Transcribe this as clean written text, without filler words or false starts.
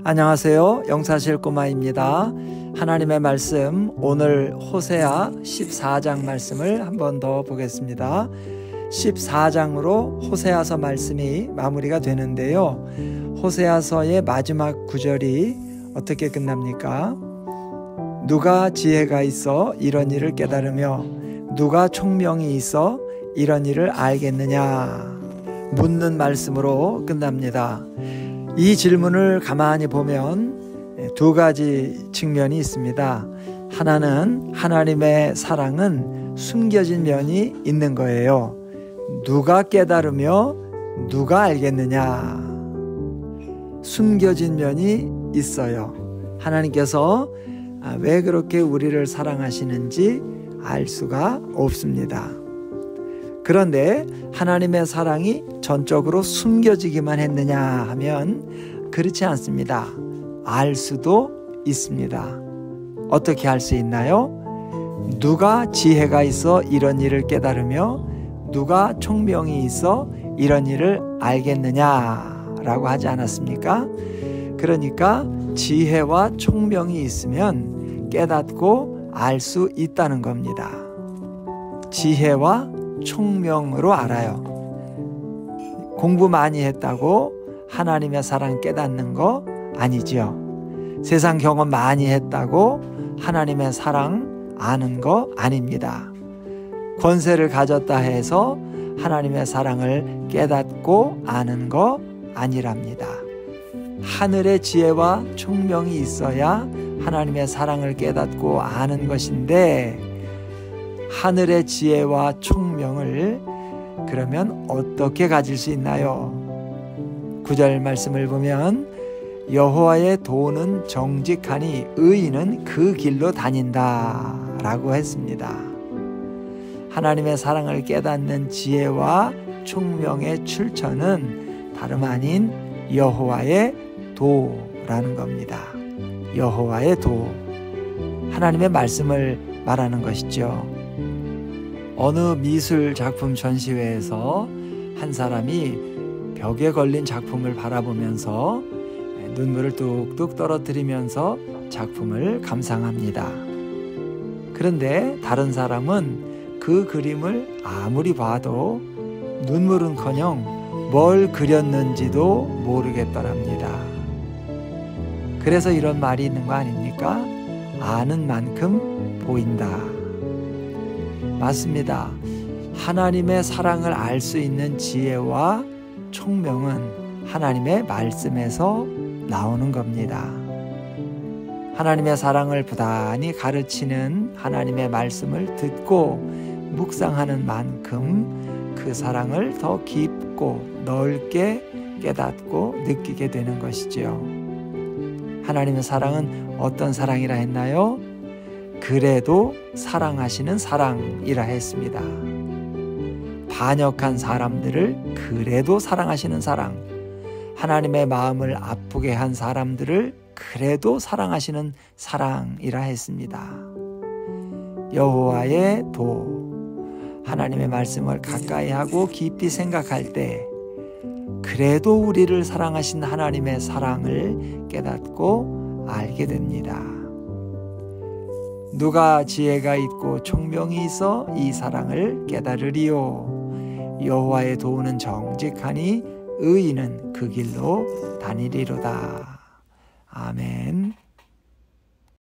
안녕하세요. 영사실 꼬마입니다. 하나님의 말씀, 오늘 호세아 14장 말씀을 한 번 더 보겠습니다. 14장으로 호세아서 말씀이 마무리가 되는데요. 호세아서의 마지막 구절이 어떻게 끝납니까? 누가 지혜가 있어 이런 일을 깨달으며 누가 총명이 있어 이런 일을 알겠느냐? 묻는 말씀으로 끝납니다. 이 질문을 가만히 보면 두 가지 측면이 있습니다. 하나는 하나님의 사랑은 숨겨진 면이 있는 거예요. 누가 깨달으며 누가 알겠느냐? 숨겨진 면이 있어요. 하나님께서 왜 그렇게 우리를 사랑하시는지 알 수가 없습니다. 그런데 하나님의 사랑이 전적으로 숨겨지기만 했느냐 하면 그렇지 않습니다. 알 수도 있습니다. 어떻게 알 수 있나요? 누가 지혜가 있어 이런 일을 깨달으며 누가 총명이 있어 이런 일을 알겠느냐라고 하지 않았습니까? 그러니까 지혜와 총명이 있으면 깨닫고 알 수 있다는 겁니다. 지혜와 총명으로 알아요. 공부 많이 했다고 하나님의 사랑 깨닫는 거 아니지요. 세상 경험 많이 했다고 하나님의 사랑 아는 거 아닙니다. 권세를 가졌다 해서 하나님의 사랑을 깨닫고 아는 거 아니랍니다. 하늘의 지혜와 총명이 있어야 하나님의 사랑을 깨닫고 아는 것인데, 하늘의 지혜와 총명을 그러면 어떻게 가질 수 있나요? 9절 말씀을 보면 여호와의 도는 정직하니 의인은 그 길로 다닌다 라고 했습니다. 하나님의 사랑을 깨닫는 지혜와 총명의 출처는 다름 아닌 여호와의 도라는 겁니다. 여호와의 도, 하나님의 말씀을 말하는 것이죠. 어느 미술 작품 전시회에서 한 사람이 벽에 걸린 작품을 바라보면서 눈물을 뚝뚝 떨어뜨리면서 작품을 감상합니다. 그런데 다른 사람은 그 그림을 아무리 봐도 눈물은커녕 뭘 그렸는지도 모르겠더랍니다. 그래서 이런 말이 있는 거 아닙니까? 아는 만큼 보인다. 맞습니다. 하나님의 사랑을 알 수 있는 지혜와 총명은 하나님의 말씀에서 나오는 겁니다. 하나님의 사랑을 부단히 가르치는 하나님의 말씀을 듣고 묵상하는 만큼 그 사랑을 더 깊고 넓게 깨닫고 느끼게 되는 것이지요. 하나님의 사랑은 어떤 사랑이라 했나요? 그래도 사랑하시는 사랑이라 했습니다. 반역한 사람들을 그래도 사랑하시는 사랑, 하나님의 마음을 아프게 한 사람들을 그래도 사랑하시는 사랑이라 했습니다. 여호와의 도, 하나님의 말씀을 가까이 하고 깊이 생각할 때 그래도 우리를 사랑하신 하나님의 사랑을 깨닫고 알게 됩니다. 누가 지혜가 있고 총명이 있어 이 사랑을 깨달으리요. 여호와의 도는 정직하니 의인은 그 길로 다니리로다. 아멘.